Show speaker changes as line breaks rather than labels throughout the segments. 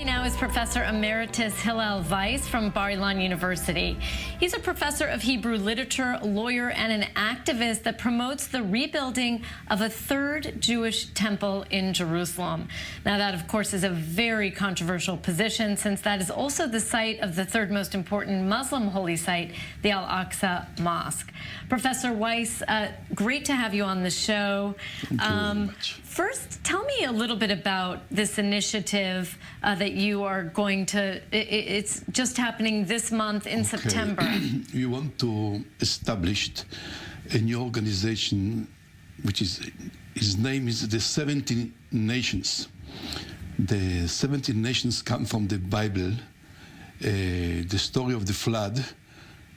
Now is Professor Emeritus Hillel Weiss from Bar-Ilan University. He's a professor of Hebrew literature, lawyer, and an activist that promotes the rebuilding of a third Jewish temple in Jerusalem. Now that, of course, is a very controversial position, since that is also the site of the third most important Muslim holy site, the Al-Aqsa Mosque. Professor Weiss, great to have you on the show.
Thank you very much.
First, tell me a little bit about this initiative that you are going to, it's just happening this month in September.
We want to establish a new organization, which is, his name is the 70 Nations. The 70 Nations come from the Bible, the story of the flood,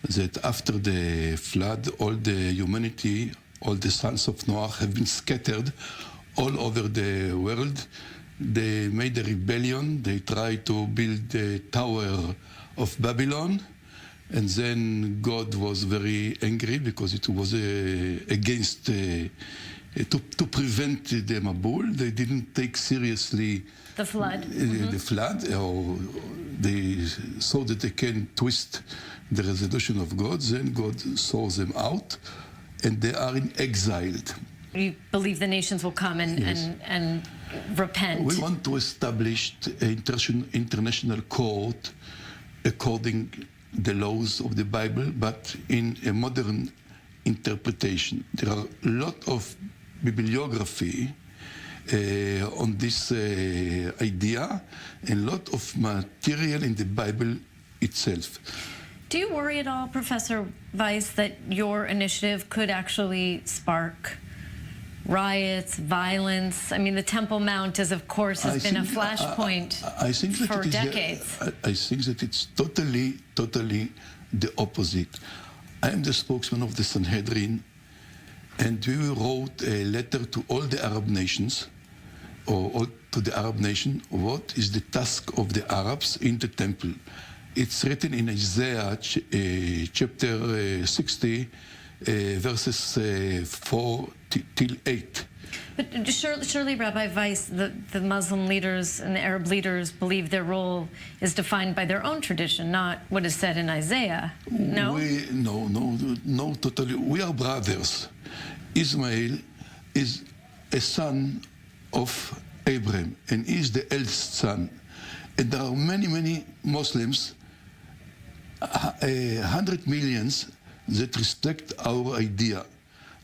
that after the flood, all the humanity, all the sons of Noah have been scattered all over the world. They made a rebellion. They tried to build the Tower of Babylon. And then God was very angry because it was against, to prevent the Mabul. They didn't take seriously
the flood.
The flood, or they saw that they can twist the resolution of God. Then God saw them out, and they are in exile.
You believe the nations will come and repent.
We want to establish an international court according the laws of the Bible, but in a modern interpretation. There are a lot of bibliography on this idea, and a lot of material in the Bible itself.
Do you worry at all, Professor Weiss, that your initiative could actually spark riots, violence? I mean, the Temple Mount is, of course, has been a flashpoint for decades.
I think that it's totally the opposite. I am the spokesman of the Sanhedrin, and we wrote a letter to all the Arab nations, or to the Arab nation, what is the task of the Arabs in the temple. It's written in Isaiah chapter 60, verses 4 till 8.
But surely, Rabbi Weiss, the Muslim leaders and the Arab leaders believe their role is defined by their own tradition, not what is said in Isaiah. No?
No, totally. We are brothers. Ismail is a son of Abraham, and he is the eldest son. And there are many Muslims, 100 millions, that respect our idea.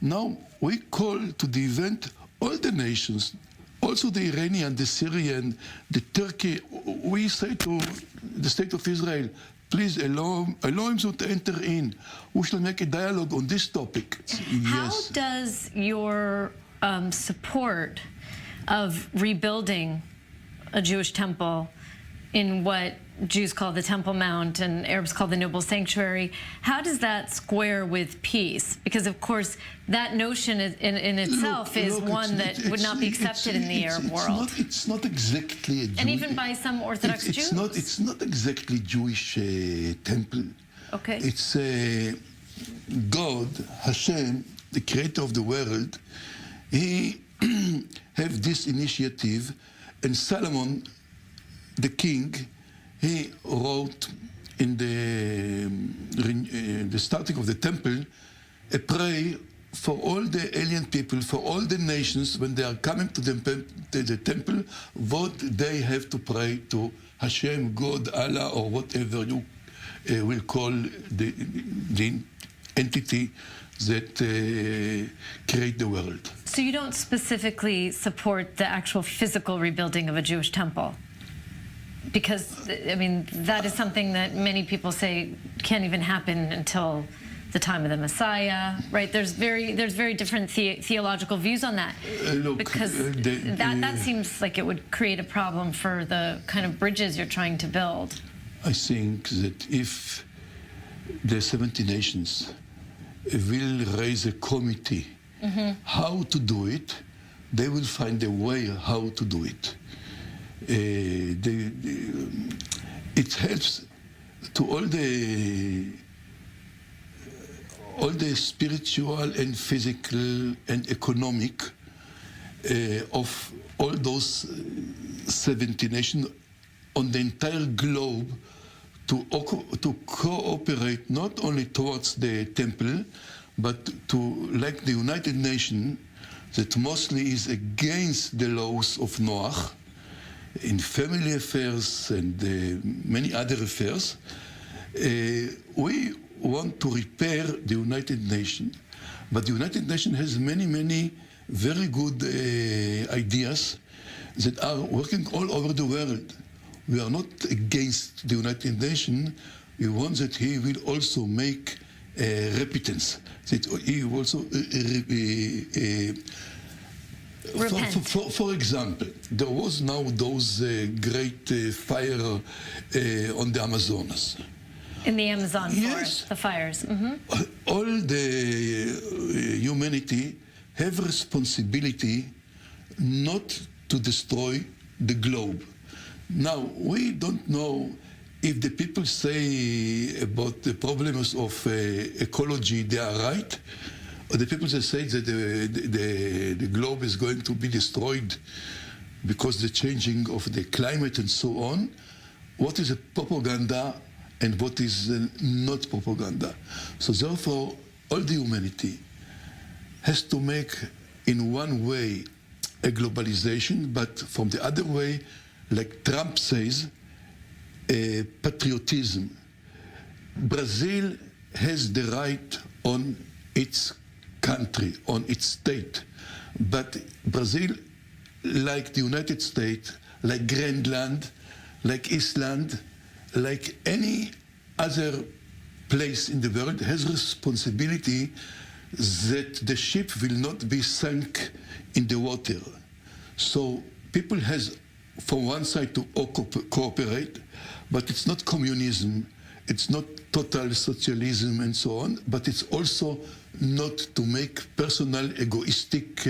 Now, we call to the event all the nations, also the Iranian, the Syrian, the Turkey. We say to the state of Israel, please allow him to enter in. We shall make a dialogue on this topic.
How does your support of rebuilding a Jewish temple in what Jews call the Temple Mount and Arabs call the Noble Sanctuary, how does that square with peace? Because, of course, that notion in itself is one that would not be accepted in the Arab world.
It's not exactly a Jewish...
And even by some Orthodox Jews?
It's not exactly Jewish temple.
Okay.
It's God, Hashem, the creator of the world. He have this initiative, and Solomon, the king, he wrote in the starting of the temple a prayer for all the alien people, for all the nations, when they are coming to the temple, what they have to pray to Hashem, God, Allah, or whatever you will call the entity that create the world.
So you don't specifically support the actual physical rebuilding of a Jewish temple? Because, I mean, that is something that many people say can't even happen until the time of the Messiah, right? There's very different theological views on that.
Look,
because that seems like it would create a problem for the kind of bridges you're trying to build.
I think that if the 70 nations will raise a committee how to do it, they will find a way how to do it. It helps to all the spiritual and physical and economic of all those 70 nations on the entire globe to cooperate not only towards the temple, but to, like the United Nations, that mostly is against the laws of Noach in family affairs and many other affairs. We want to repair the United Nations, but the United Nations has many, many very good ideas that are working all over the world. We are not against the United Nations. We want that he will also make repentance, that he will also
Repent.
For example, there was now those great fire on the Amazonas.
In the Amazon
Yes.
forest, the fires.
All the humanity have responsibility not to destroy the globe. Now, we don't know if the people say about the problems of ecology, they are right, or the people that say that the globe is going to be destroyed because the changing of the climate and so on. What is a propaganda and what is not propaganda? So therefore, all the humanity has to make in one way a globalization, but from the other way, like Trump says, patriotism. Brazil has the right on its country, on its state, but Brazil, like the United States, like Greenland, like Iceland, like any other place in the world, has responsibility that the ship will not be sunk in the water. So people has, from one side, to cooperate, but it's not communism, it's not total socialism and so on, but it's also not to make personal, egoistic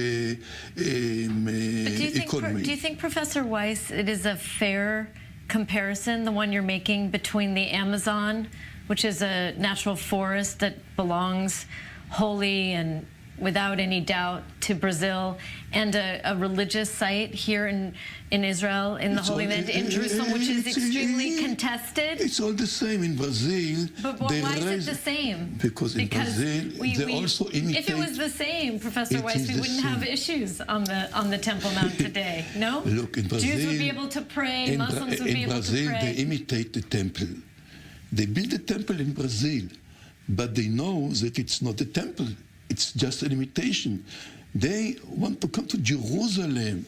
economy.
Do you think, Professor Weiss, it is a fair comparison, the one you're making between the Amazon, which is a natural forest that belongs wholly and without any doubt to Brazil, and a religious site here in Israel, in the Holy Land, in Jerusalem, which is extremely contested?
It's all the same in Brazil.
But why is it the same?
Because in Brazil, they also imitate.
If it was the same, Professor Weiss, we wouldn't have issues on the Temple Mount today, no?
Look, in Brazil,
Jews would be able to pray, Muslims would be able to pray.
In Brazil, they imitate the temple. They build a temple in Brazil, but they know that it's not a temple. It's just an imitation. They want to come to Jerusalem,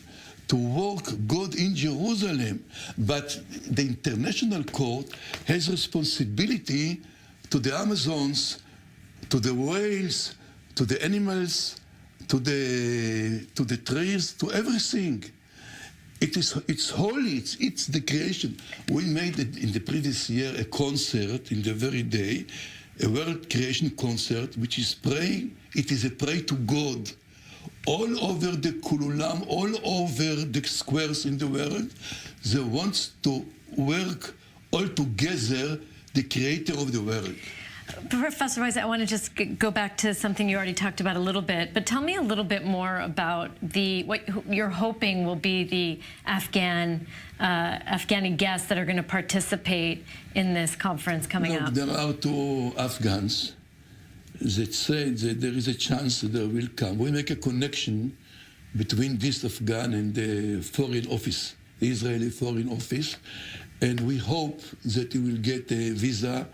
to work God in Jerusalem. But the international court has responsibility to the Amazons, to the whales, to the animals, to the trees, to everything. It's holy, it's the creation. We made it in the previous year a concert in the very day, a world creation concert, which is praying. It is a prayer to God. All over the Kululam, all over the squares in the world, they want to work all together, the creator of the world.
Professor Weiss, I want to just go back to something you already talked about a little bit, but tell me a little bit more about what you're hoping will be the Afghani guests that are going to participate in this conference coming up.
There are two Afghans that say that there is a chance that they will come. We make a connection between this Afghan and the Foreign Office, the Israeli Foreign Office, and we hope that he will get a visa.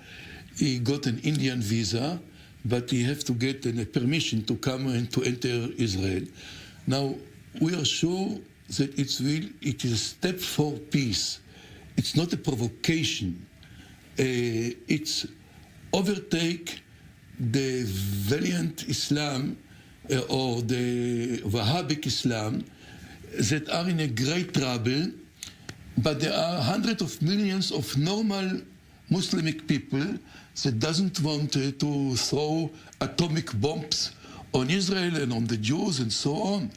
He got an Indian visa, but he has to get a permission to come and to enter Israel. Now, we are sure that it is a step for peace. It's not a provocation. It's overtake the valiant Islam or the Wahhabic Islam that are in a great trouble, but there are hundreds of millions of normal Muslimic people that doesn't want to throw atomic bombs on Israel and on the Jews and so on.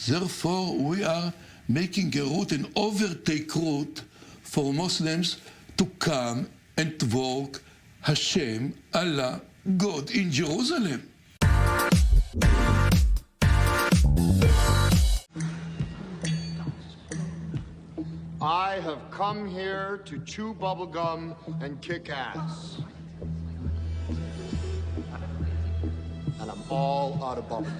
Therefore, we are making a route, an overtake route for Muslims to come and to work Hashem, Allah, God in Jerusalem.
I have come here to chew bubblegum and kick ass. And I'm all out of bubblegum.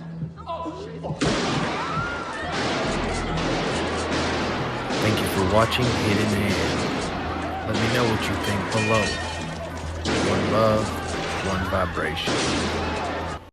Thank you for watching Hidden Hand. Let me know what you think below. One love, one vibration.